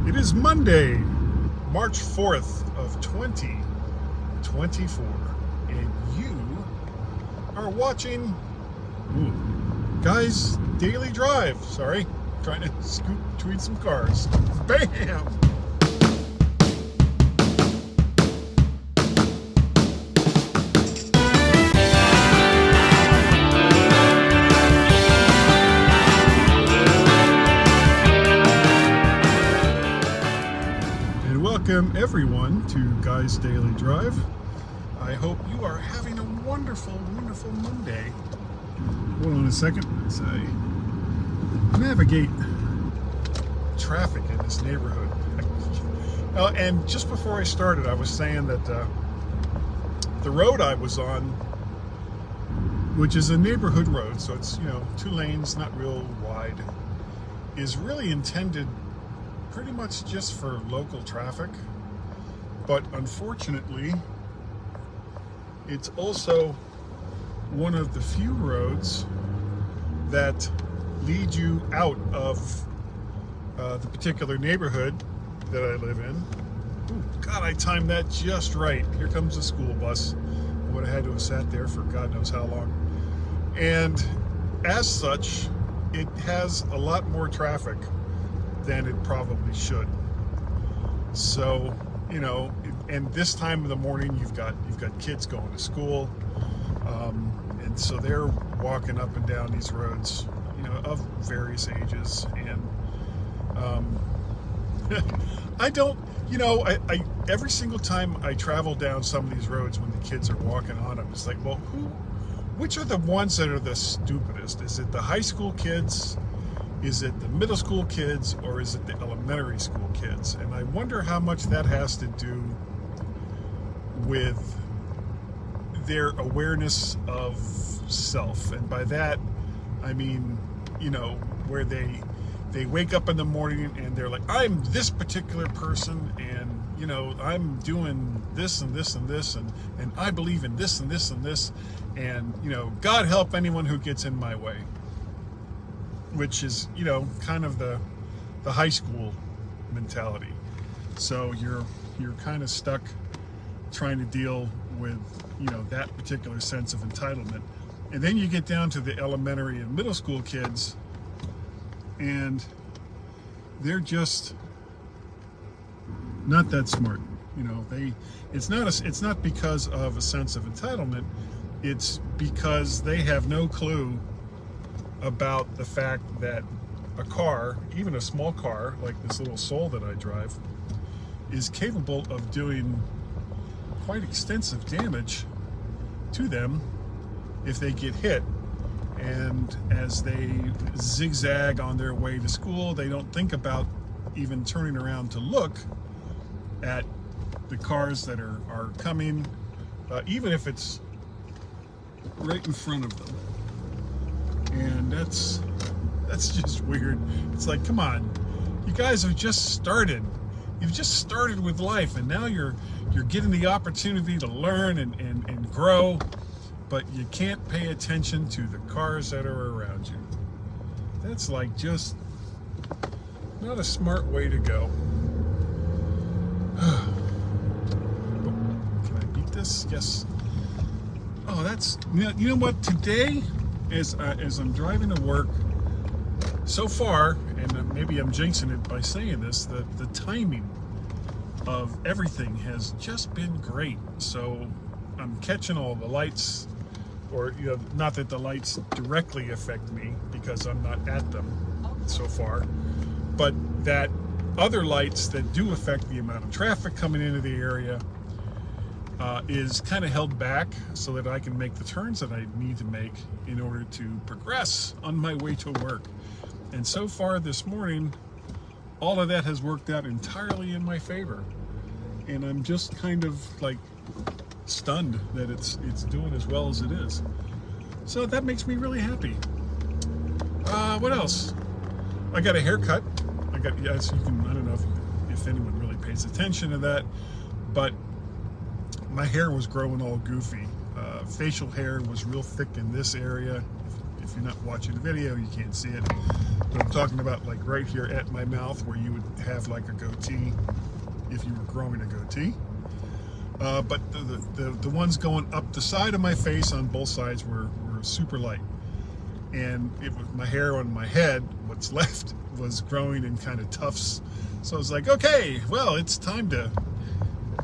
It is Monday, March 4th of 2024, and you are watching Guy's Daily Drive. Sorry, trying to scoot between some cars. Bam! Welcome everyone to Guy's Daily Drive. I hope you are having a wonderful, wonderful Monday. Hold on a second as I navigate traffic in this neighborhood. And just before I started, I was saying that the road I was on, which is a neighborhood road, so it's, 2 lanes, not real wide, is really intended pretty much just for local traffic, but unfortunately it's also one of the few roads that lead you out of the particular neighborhood that I live in. Ooh, God, I timed that just right. Here comes the school bus. I would have had to have sat there for God knows how long. And as such, it has a lot more traffic than it probably should. So, and this time of the morning you've got kids going to school, and so they're walking up and down these roads, of various ages, and I don't, I every single time I travel down some of these roads when the kids are walking on them, it's like, well, which are the ones that are the stupidest? Is it the high school kids? Is it the middle school kids, or is it the elementary school kids? And I wonder how much that has to do with their awareness of self. And by that, I mean, where they wake up in the morning and they're like, I'm this particular person, and, I'm doing this and this and this, and I believe in this and this and this, and, God help anyone who gets in my way. Which is, kind of the high school mentality. So you're kind of stuck trying to deal with, that particular sense of entitlement. And then you get down to the elementary and middle school kids, and they're just not that smart. It's not because of a sense of entitlement. It's because they have no clue about the fact that a car, even a small car like this little Soul that I drive, is capable of doing quite extensive damage to them if they get hit. And as they zigzag on their way to school, they don't think about even turning around to look at the cars that are coming, even if it's right in front of them. And that's just weird. It's like, come on, you guys have just started. You've just started with life, and now you're getting the opportunity to learn and grow, but you can't pay attention to the cars that are around you. That's like just not a smart way to go. Can I beat this? Yes. Oh, that's, you know what, today, as I'm driving to work, so far, and maybe I'm jinxing it by saying this, the timing of everything has just been great. So I'm catching all the lights, or not that the lights directly affect me because I'm not at them so far, but that other lights that do affect the amount of traffic coming into the area is kind of held back so that I can make the turns that I need to make in order to progress on my way to work. And so far this morning, all of that has worked out entirely in my favor. And I'm just kind of like stunned that it's doing as well as it is. So that makes me really happy. What else? I got a haircut. Yes, you can, I don't know if anyone really pays attention to that, but my hair was growing all goofy. Facial hair was real thick in this area, if you're not watching the video, you can't see it. But I'm talking about like right here at my mouth, where you would have like a goatee if you were growing a goatee. But the ones going up the side of my face on both sides were super light. And it was my hair on my head, what's left, was growing in kind of tufts. So I was like, okay, well, it's time to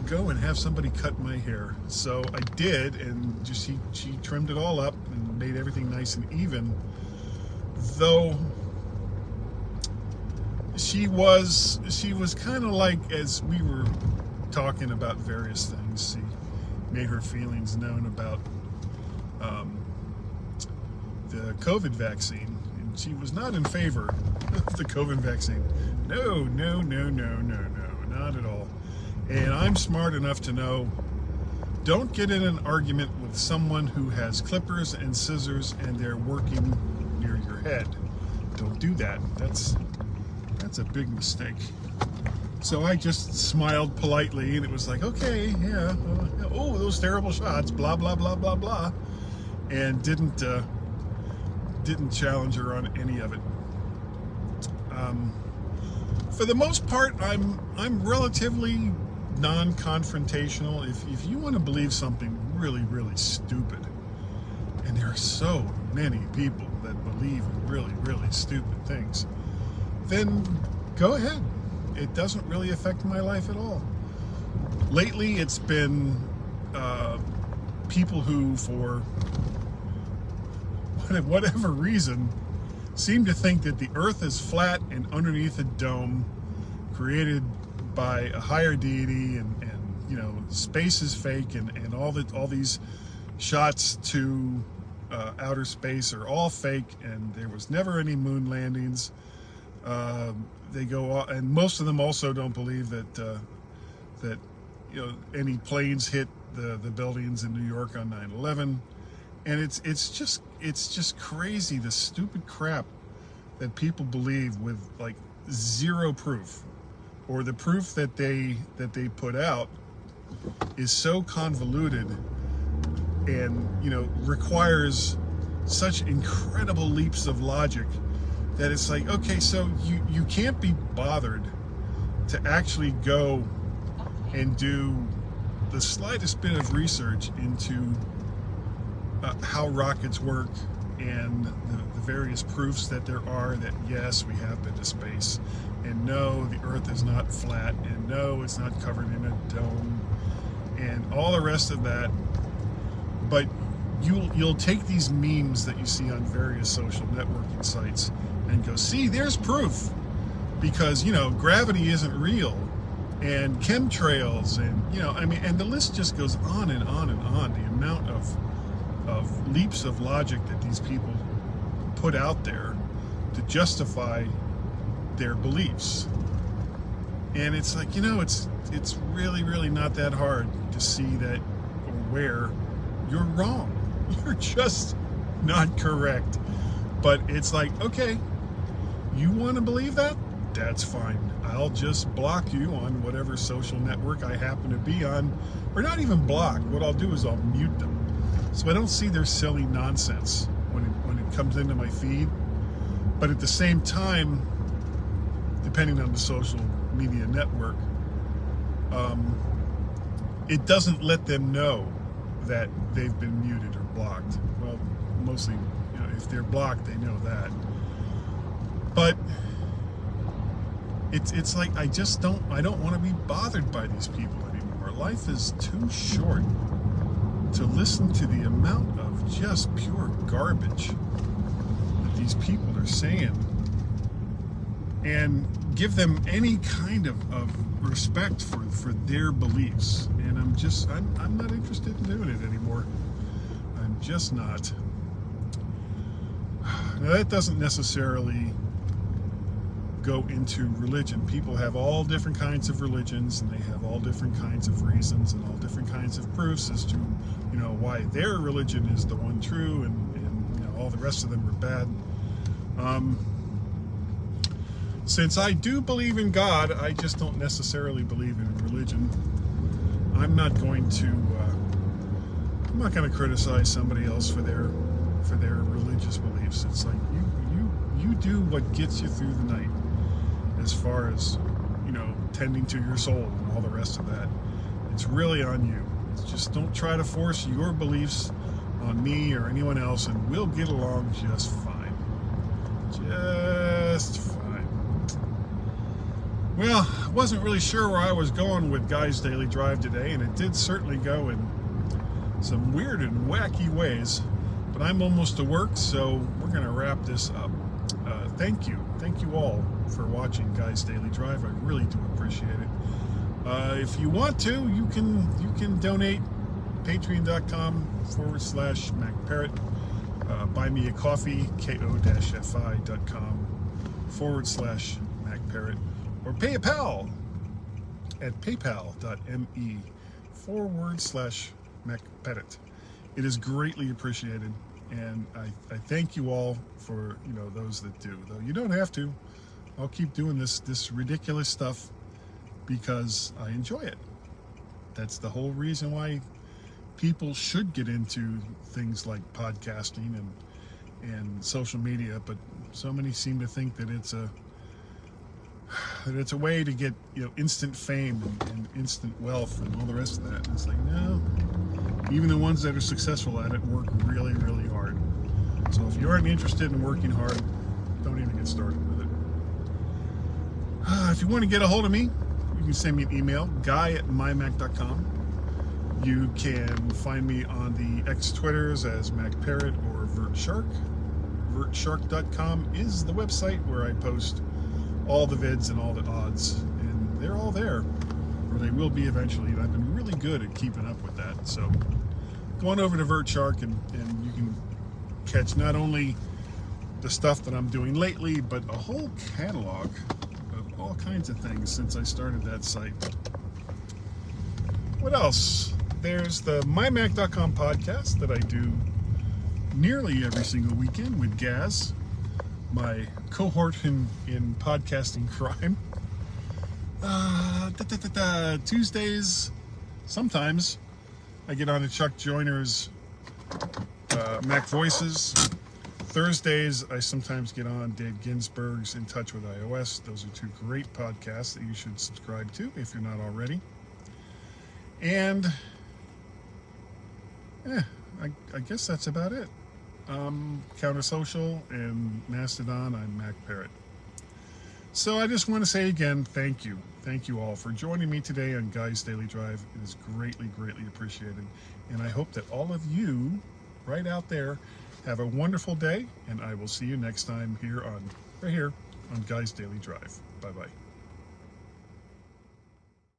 go and have somebody cut my hair. So I did, and just she trimmed it all up and made everything nice and even. Though she was kind of like, as we were talking about various things, she made her feelings known about the COVID vaccine, and she was not in favor of the COVID vaccine. No, not at all. And I'm smart enough to know, don't get in an argument with someone who has clippers and scissors and they're working near your head. Don't do that. That's a big mistake. So I just smiled politely, and it was like, okay, yeah, oh, those terrible shots, blah, blah, blah, blah, blah, and didn't challenge her on any of it. For the most part, I'm relatively non-confrontational. If you want to believe something really, really stupid, and there are so many people that believe in really, really stupid things, then go ahead. It doesn't really affect my life at all. Lately, it's been people who, for whatever reason, seem to think that the earth is flat and underneath a dome created by a higher deity, and you know, space is fake, and all these shots to outer space are all fake, and there was never any moon landings. They go, and most of them also don't believe that that you know, any planes hit the buildings in New York on 9/11. And it's just crazy, the stupid crap that people believe with like zero proof, or the proof that they put out is so convoluted and, you know, requires such incredible leaps of logic that it's like, okay, so you can't be bothered to actually go and do the slightest bit of research into how rockets work, and the various proofs that there are that yes, we have been to space, and no, the earth is not flat, and no, it's not covered in a dome, and all the rest of that. But you'll take these memes that you see on various social networking sites and go, see, there's proof, because, you know, gravity isn't real, and chemtrails, and, you know, I mean, and the list just goes on and on and on. The amount of leaps of logic that these people put out there to justify their beliefs. And it's like, you know, it's really, really not that hard to see that, or where you're wrong. You're just not correct. But it's like, okay, you want to believe that? That's fine. I'll just block you on whatever social network I happen to be on, or not even block. What I'll do is I'll mute them, so I don't see their silly nonsense when it comes into my feed. But at the same time, depending on the social media network, it doesn't let them know that they've been muted or blocked. Well, mostly, you know, if they're blocked, they know that. But it's like, I don't want to be bothered by these people anymore. Life is too short to listen to the amount of just pure garbage that these people are saying, and give them any kind of respect for their beliefs. And I'm not interested in doing it anymore. I'm just not. Now, that doesn't necessarily go into religion. People have all different kinds of religions, and they have all different kinds of reasons and all different kinds of proofs as to, you know, why their religion is the one true, and you know, all the rest of them are bad. Since I do believe in God, I just don't necessarily believe in religion. I'm not going to criticize somebody else for their for their religious beliefs. It's like you do what gets you through the night, as far as, you know, tending to your soul and all the rest of that. It's really on you. It's just don't try to force your beliefs on me or anyone else, and we'll get along just fine. Just fine. Well, I wasn't really sure where I was going with Guy's Daily Drive today, and it did certainly go in some weird and wacky ways, but I'm almost to work, so we're going to wrap this up. Thank you all for watching Guy's Daily Drive. I really do appreciate it. If you want to, you can donate. Patreon.com/MacParrot. Buy me a coffee, ko-fi.com/MacParrot, or PayPal at paypal.me/MacParrot. It is greatly appreciated, and I thank you all for, you know, those that do. Though you don't have to. I'll keep doing this ridiculous stuff because I enjoy it. That's the whole reason why people should get into things like podcasting and social media, but so many seem to think that it's a way to get, you know, instant fame and instant wealth and all the rest of that. And it's like, no, even the ones that are successful at it work really, really hard. So if you aren't interested in working hard, don't even get started with it. If you want to get a hold of me, you can send me an email, guy@mymac.com. You can find me on the X Twitters as MacParrot or VertShark. VertShark.com is the website where I post all the vids and all the odds, and they're all there, or they will be eventually, and I've been really good at keeping up with that. So go on over to VertShark, and you can catch not only the stuff that I'm doing lately, but a whole catalog of all kinds of things since I started that site. What else? There's the mymac.com podcast that I do nearly every single weekend with Gaz, my cohort in podcasting crime. Tuesdays, sometimes I get on to Chuck Joyner's Mac Voices. Thursdays, I sometimes get on Dave Ginsburg's In Touch with iOS. Those are two great podcasts that you should subscribe to if you're not already. And I guess that's about it. Counter Social and Mastodon, I'm MacParrot. So I just want to say again, thank you. Thank you all for joining me today on Guy's Daily Drive. It is greatly, greatly appreciated. And I hope that all of you right out there have a wonderful day, and I will see you next time right here on Guy's Daily Drive. Bye-bye.